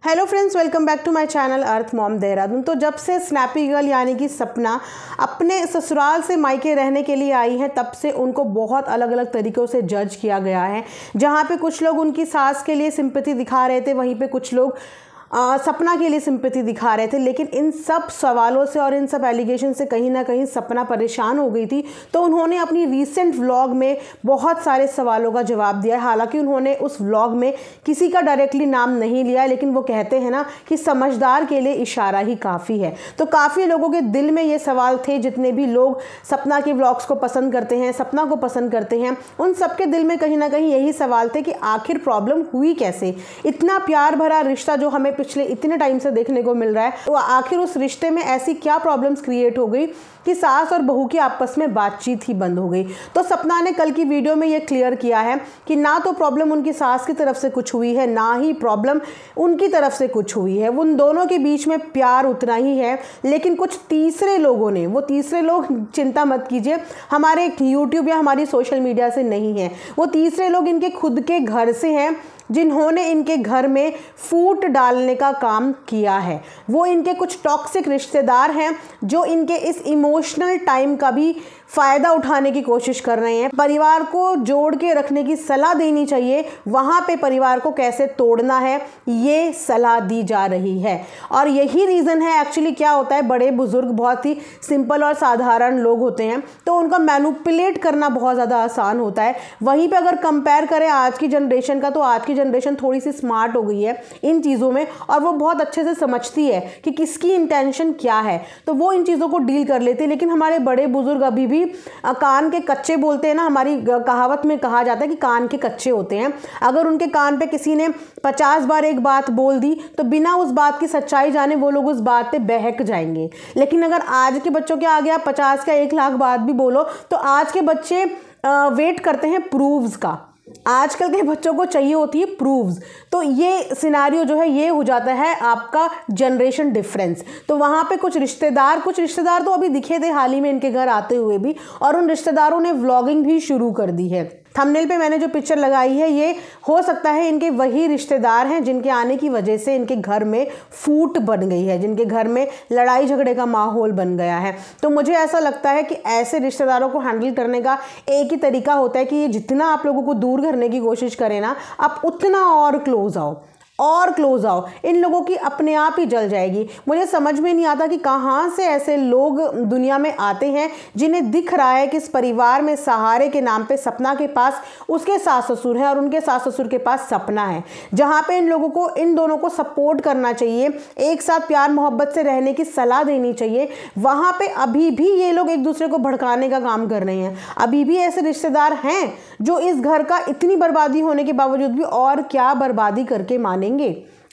Hello friends, welcome back to my channel earth mom Dehradun. तो जब से स्नैपी गर्ल यानी कि सपना अपने ससुराल से मायके रहने के लिए आई हैं, तब से उनको बहुत अलग अलग तरीक़ों से जज किया गया है। जहाँ पे कुछ लोग उनकी सास के लिए सिंपैथी दिखा रहे थे, वहीं पे कुछ लोग सपना के लिए सिंपैथी दिखा रहे थे। लेकिन इन सब सवालों से और इन सब एलिगेशन से कहीं ना कहीं सपना परेशान हो गई थी। तो उन्होंने अपनी रीसेंट व्लॉग में बहुत सारे सवालों का जवाब दिया है। हालांकि उन्होंने उस व्लॉग में किसी का डायरेक्टली नाम नहीं लिया है, लेकिन वो कहते हैं ना कि समझदार के लिए इशारा ही काफ़ी है। तो काफ़ी लोगों के दिल में ये सवाल थे, जितने भी लोग सपना के व्लॉग्स को पसंद करते हैं, सपना को पसंद करते हैं, उन सबके दिल में कहीं ना कहीं यही सवाल थे कि आखिर प्रॉब्लम हुई कैसे। इतना प्यार भरा रिश्ता जो हमें पिछले इतने टाइम से देखने को मिल रहा है, तो आखिर उस रिश्ते में ऐसी क्या प्रॉब्लम्स क्रिएट हो गई कि सास और बहू की आपस में बातचीत ही बंद हो गई। तो सपना ने कल की वीडियो में ये क्लियर किया है कि ना तो प्रॉब्लम उनकी सास की तरफ से कुछ हुई है, ना ही प्रॉब्लम उनकी तरफ से कुछ हुई है। उन दोनों के बीच में प्यार उतना ही है, लेकिन कुछ तीसरे लोगों ने, वो तीसरे लोग चिंता मत कीजिए, हमारे यूट्यूब या हमारी सोशल मीडिया से नहीं है, वो तीसरे लोग इनके खुद के घर से हैं, जिन्होंने इनके घर में फूट डालने का काम किया है। वो इनके कुछ टॉक्सिक रिश्तेदार हैं जो इनके इस इमोशनल टाइम का भी फ़ायदा उठाने की कोशिश कर रहे हैं। परिवार को जोड़ के रखने की सलाह देनी चाहिए, वहाँ पे परिवार को कैसे तोड़ना है ये सलाह दी जा रही है। और यही रीज़न है, एक्चुअली क्या होता है, बड़े बुजुर्ग बहुत ही सिंपल और साधारण लोग होते हैं, तो उनका मैनिपुलेट करना बहुत ज़्यादा आसान होता है। वहीं पे अगर कंपेयर करें आज की जनरेशन का, तो आज की जनरेशन थोड़ी सी स्मार्ट हो गई है इन चीज़ों में, और वो बहुत अच्छे से समझती है कि किसकी इंटेंशन क्या है, तो वो इन चीज़ों को डील कर लेती है। लेकिन हमारे बड़े बुजुर्ग अभी भी कान के कच्चे बोलते हैं ना, हमारी कहावत में कहा जाता है कि कान के कच्चे होते हैं। अगर उनके कान पे किसी ने 50 बार एक बात बोल दी, तो बिना उस बात की सच्चाई जाने वो लोग उस बात पे बहक जाएंगे। लेकिन अगर आज के बच्चों के आगे आप 50 का 1 लाख बात भी बोलो, तो आज के बच्चे वेट करते हैं प्रूव्स का। आजकल के बच्चों को चाहिए होती है प्रूव्स। तो ये सिनारियो जो है, ये हो जाता है आपका जनरेशन डिफरेंस। तो वहाँ पे कुछ रिश्तेदार तो अभी दिखे थे हाल ही में इनके घर आते हुए भी, और उन रिश्तेदारों ने व्लॉगिंग भी शुरू कर दी है। थंबनेल पे मैंने जो पिक्चर लगाई है, ये हो सकता है इनके वही रिश्तेदार हैं जिनके आने की वजह से इनके घर में फूट बन गई है, जिनके घर में लड़ाई झगड़े का माहौल बन गया है। तो मुझे ऐसा लगता है कि ऐसे रिश्तेदारों को हैंडल करने का एक ही तरीका होता है कि ये जितना आप लोगों को दूर करने की कोशिश करें ना, आप उतना और क्लोज आओ। इन लोगों की अपने आप ही जल जाएगी। मुझे समझ में नहीं आता कि कहाँ से ऐसे लोग दुनिया में आते हैं जिन्हें दिख रहा है कि इस परिवार में सहारे के नाम पे सपना के पास उसके सास ससुर हैं और उनके सास ससुर के पास सपना है। जहाँ पे इन लोगों को, इन दोनों को सपोर्ट करना चाहिए, एक साथ प्यार मोहब्बत से रहने की सलाह देनी चाहिए, वहाँ पे अभी भी ये लोग एक दूसरे को भड़काने का काम कर रहे हैं। अभी भी ऐसे रिश्तेदार हैं जो इस घर का इतनी बर्बादी होने के बावजूद भी और क्या बर्बादी करके मानेंगे,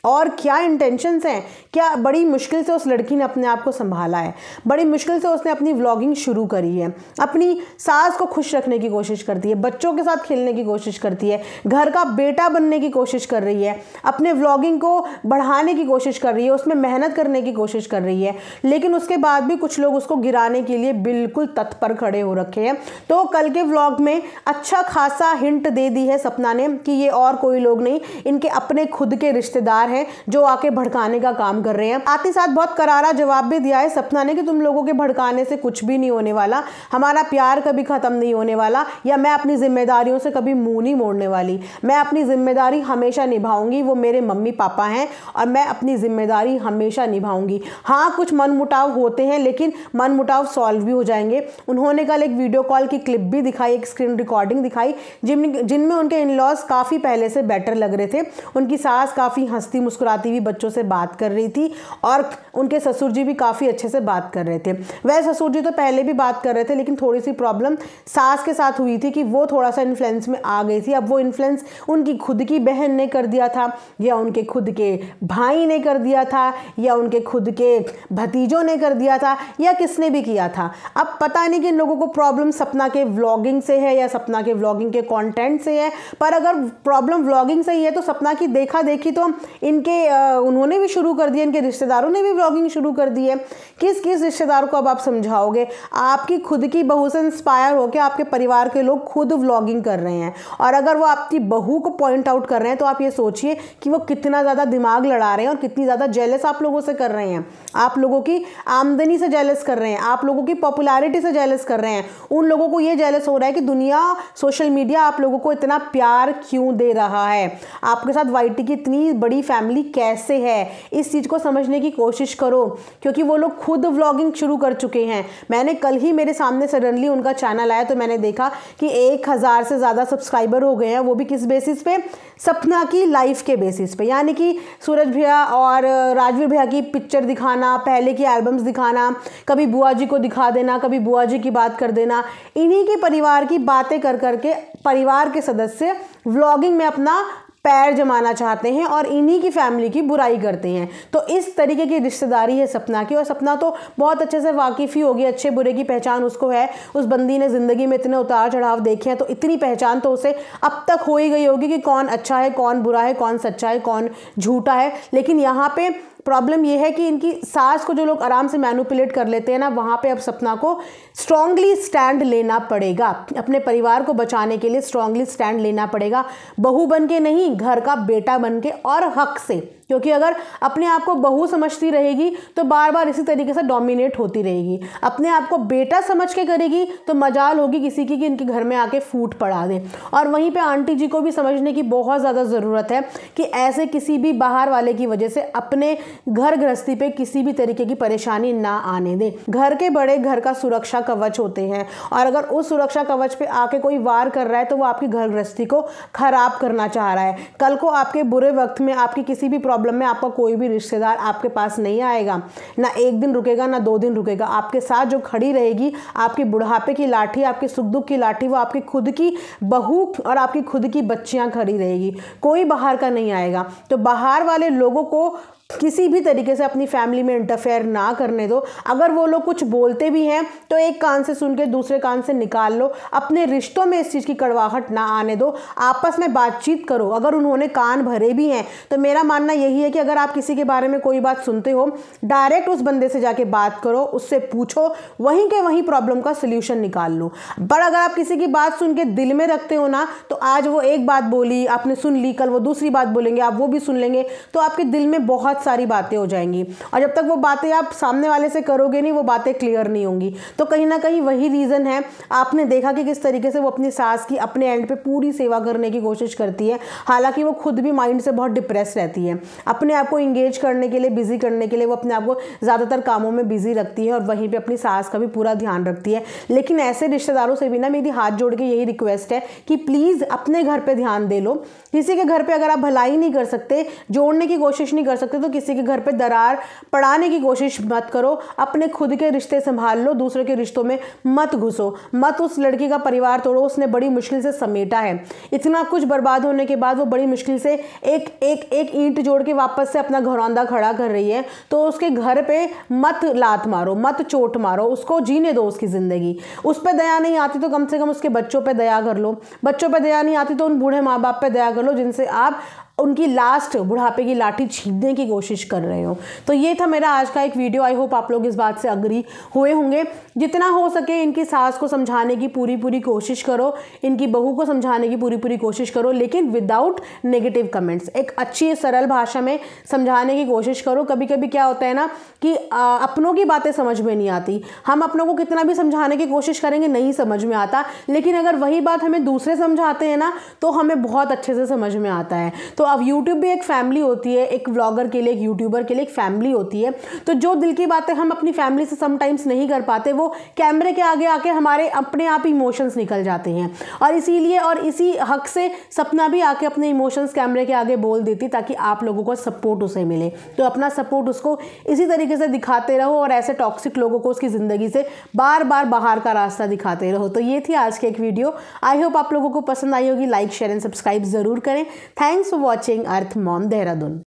और क्या इंटेंशंस हैं। क्या बड़ी मुश्किल से उस लड़की ने अपने आप को संभाला है, बड़ी मुश्किल से उसने अपनी व्लॉगिंग शुरू करी है, अपनी सास को खुश रखने की कोशिश करती है, बच्चों के साथ खेलने की कोशिश करती है, घर का बेटा बनने की कोशिश कर रही है, अपने व्लॉगिंग को बढ़ाने की कोशिश कर रही है, उसमें मेहनत करने की कोशिश कर रही है। लेकिन उसके बाद भी कुछ लोग उसको गिराने के लिए बिल्कुल तत्पर खड़े हो रखे हैं। तो कल के व्लॉग में अच्छा खासा हिंट दे दी है सपना ने कि ये और कोई लोग नहीं, इनके अपने खुद के रिश्तेदार जो आके भड़काने का काम कर रहे हैं। साथ ही साथ बहुत करारा जवाब भी दिया है सपना ने कि तुम लोगों के भड़काने से कुछ भी नहीं होने वाला, हमारा प्यार कभी खत्म नहीं होने वाला, या मैं अपनी जिम्मेदारियों से कभी मुंह नहीं मोड़ने वाली। मैं अपनी जिम्मेदारी हमेशा निभाऊंगी, वो मेरे मम्मी पापा हैं और मैं अपनी जिम्मेदारी हमेशा निभाऊंगी। हाँ, कुछ मनमुटाव होते हैं, लेकिन मनमुटाव सॉल्व भी हो जाएंगे। उन्होंने कल एक वीडियो कॉल की क्लिप भी दिखाई, एक स्क्रीन रिकॉर्डिंग दिखाई, जिनमें उनके इन-लॉज काफ़ी पहले से बेटर लग रहे थे। उनकी सास काफ़ी हंसती मुस्कुराती हुई बच्चों से बात कर रही थी, और उनके ससुर जी भी काफ़ी अच्छे से बात कर रहे थे। वह ससुर जी तो पहले भी बात कर रहे थे, लेकिन थोड़ी सी प्रॉब्लम सास के साथ हुई थी कि वो थोड़ा सा इन्फ्लुएंस में आ गई थी। अब वो इन्फ्लुएंस उनकी खुद की बहन ने कर दिया था, या उनके खुद के भाई ने कर दिया था, या उनके खुद के भतीजों ने कर दिया था, या किसने भी किया था। अब पता नहीं कि इन लोगों को प्रॉब्लम सपना के व्लॉगिंग से है या सपना के व्लॉगिंग के कॉन्टेंट से है, पर अगर प्रॉब्लम व्लॉगिंग से ही है तो सपना की देखा देखी तो इनके उन्होंने भी शुरू कर दिया, इनके रिश्तेदारों ने भी व्लॉगिंग शुरू कर दी है। किस किस रिश्तेदार को अब आप समझाओगे? आपकी खुद की बहू से इंस्पायर होकर आपके परिवार के लोग खुद व्लॉगिंग कर रहे हैं, और अगर वो आपकी बहू को पॉइंट आउट कर रहे हैं तो आप ये सोचिए कि वो कितना ज़्यादा दिमाग लड़ा रहे हैं और कितनी ज़्यादा जेलस आप लोगों से कर रहे हैं। आप लोगों की आमदनी से जेलस कर रहे हैं, आप लोगों की पॉपुलैरिटी से जेलस कर रहे हैं। उन लोगों को ये जेलस हो रहा है कि दुनिया, सोशल मीडिया आप लोगों को इतना प्यार क्यों दे रहा है, आपके साथ वाईटी की इतनी बड़ी फैमिली कैसे है। इस चीज़ को समझने की कोशिश करो, क्योंकि वो लोग खुद व्लॉगिंग शुरू कर चुके हैं। मैंने कल ही, मेरे सामने सडनली उनका चैनल आया तो मैंने देखा कि 1000 से ज़्यादा सब्सक्राइबर हो गए हैं। वो भी किस बेसिस पे? सपना की लाइफ के बेसिस पे, यानी कि सूरज भैया और राजवीर भैया की पिक्चर दिखाना, पहले की एल्बम्स दिखाना, कभी बुआ जी को दिखा देना, कभी बुआ जी की बात कर देना। इन्हीं के परिवार की बातें कर करके परिवार के सदस्य व्लॉगिंग में अपना पैर जमाना चाहते हैं और इन्हीं की फैमिली की बुराई करते हैं। तो इस तरीके की रिश्तेदारी है सपना की, और सपना तो बहुत अच्छे से वाकिफ़ ही होगी, अच्छे बुरे की पहचान उसको है। उस बंदी ने ज़िंदगी में इतने उतार चढ़ाव देखे हैं, तो इतनी पहचान तो उसे अब तक हो ही गई होगी कि कौन अच्छा है, कौन बुरा है, कौन सच्चा है, कौन झूठा है। लेकिन यहाँ पे प्रॉब्लम यह है कि इनकी सास को जो लोग आराम से मैनिपुलेट कर लेते हैं ना, वहाँ पे अब सपना को स्ट्रांगली स्टैंड लेना पड़ेगा। अपने परिवार को बचाने के लिए स्ट्रांगली स्टैंड लेना पड़ेगा, बहू बन के नहीं, घर का बेटा बन के और हक से। क्योंकि अगर अपने आप को बहू समझती रहेगी तो बार बार इसी तरीके से डोमिनेट होती रहेगी। अपने आप को बेटा समझ के करेगी तो मजाल होगी किसी की कि इनके घर में आके फूट पड़ा दे। और वहीं पे आंटी जी को भी समझने की बहुत ज़्यादा ज़रूरत है कि ऐसे किसी भी बाहर वाले की वजह से अपने घर गृहस्थी पे किसी भी तरीके की परेशानी ना आने दे। घर के बड़े घर का सुरक्षा कवच होते हैं, और अगर उस सुरक्षा कवच पे आके कोई वार कर रहा है तो वो आपकी घर गृहस्थी को खराब करना चाह रहा है। कल को आपके बुरे वक्त में, आपकी किसी भी प्रॉब्लम में आपका कोई भी रिश्तेदार आपके पास नहीं आएगा, ना 1 दिन रुकेगा ना 2 दिन रुकेगा। आपके साथ जो खड़ी रहेगी, आपकी बुढ़ापे की लाठी, आपके सुख दुख की लाठी, वो आपकी खुद की बहू और आपकी खुद की बच्चियां खड़ी रहेगी। कोई बाहर का नहीं आएगा। तो बाहर वाले लोगों को किसी भी तरीके से अपनी फैमिली में इंटरफेयर ना करने दो। अगर वो लोग कुछ बोलते भी हैं तो एक कान से सुन के दूसरे कान से निकाल लो। अपने रिश्तों में इस चीज़ की कड़वाहट ना आने दो, आपस में बातचीत करो। अगर उन्होंने कान भरे भी हैं तो मेरा मानना यही है कि अगर आप किसी के बारे में कोई बात सुनते हो, डायरेक्ट उस बंदे से जाके बात करो, उससे पूछो, वहीं के वहीं प्रॉब्लम का सोल्यूशन निकाल लो। पर अगर आप किसी की बात सुन के दिल में रखते हो ना, तो आज वो एक बात बोली, आपने सुन ली, कल वो दूसरी बात बोलेंगे, आप वो भी सुन लेंगे, तो आपके दिल में बहुत सारी बातें हो जाएंगी। और जब तक वो बातें आप सामने वाले से करोगे नहीं, वो बातें क्लियर नहीं होंगी। तो कहीं ना कहीं वही रीज़न है। आपने देखा कि किस तरीके से वो अपनी सास की अपने एंड पे पूरी सेवा करने की कोशिश करती है, हालांकि वो खुद भी माइंड से बहुत डिप्रेस रहती है। अपने आप को इंगेज करने के लिए, बिजी करने के लिए वो अपने आप को ज़्यादातर कामों में बिजी रखती है और वहीं पर अपनी सास का भी पूरा ध्यान रखती है। लेकिन ऐसे रिश्तेदारों से भी ना मेरी हाथ जोड़ के यही रिक्वेस्ट है कि प्लीज़ अपने घर पर ध्यान दे लो। किसी के घर पर अगर आप भलाई नहीं कर सकते, जोड़ने की कोशिश नहीं कर सकते, तो किसी के घर पे दरार पड़ाने की कोशिश मत करो। अपने खुद के रिश्ते संभाल लो, दूसरे के रिश्तों में मत घुसो, मत उस लड़की का परिवार तोड़ो। उसने बड़ी मुश्किल से समेटा है, इतना कुछ बर्बाद होने के बाद वो बड़ी मुश्किल से एक ईंट जोड़ के वापस से अपना घरौंदा खड़ा कर रही है। तो उसके घर पे मत लात मारो, मत चोट मारो, उसको जीने दो उसकी ज़िंदगी। उस पर दया नहीं आती तो कम से कम उसके बच्चों पर दया कर लो। बच्चों पर दया नहीं आती तो उन बूढ़े माँ बाप पर दया कर लो जिनसे आप उनकी लास्ट बुढ़ापे की लाठी छीनने की कोशिश कर रहे हो। तो ये था मेरा आज का एक वीडियो। आई होप आप लोग इस बात से अग्री हुए होंगे। जितना हो सके इनकी सास को समझाने की पूरी कोशिश करो, इनकी बहू को समझाने की पूरी कोशिश करो, लेकिन विदाउट नेगेटिव कमेंट्स। एक अच्छी सरल भाषा में समझाने की कोशिश करो। कभी कभी क्या होता है ना कि अपनों की बातें समझ में नहीं आती, हम अपनों को कितना भी समझाने की कोशिश करेंगे नहीं समझ में आता, लेकिन अगर वही बात हमें दूसरे समझाते हैं ना तो हमें बहुत अच्छे से समझ में आता है। तो अब यूट्यूब भी एक फैमिली होती है, एक व्लॉगर के लिए, एक यूट्यूबर के लिए एक फैमिली होती है। तो जो दिल की बातें हम अपनी फैमिली से समटाइम्स नहीं कर पाते, वो कैमरे के आगे आके हमारे अपने आप इमोशंस निकल जाते हैं। और इसीलिए और इसी हक से सपना भी आके अपने इमोशंस कैमरे के आगे बोल देती, ताकि आप लोगों को सपोर्ट उसे मिले। तो अपना सपोर्ट उसको इसी तरीके से दिखाते रहो और ऐसे टॉक्सिक लोगों को उसकी ज़िंदगी से बार बार बाहर का रास्ता दिखाते रहो। तो ये थी आज की एक वीडियो। आई होप आप लोगों को पसंद आई होगी। लाइक शेयर एंड सब्सक्राइब ज़रूर करें। Thanks for watching earth mom Dehradun.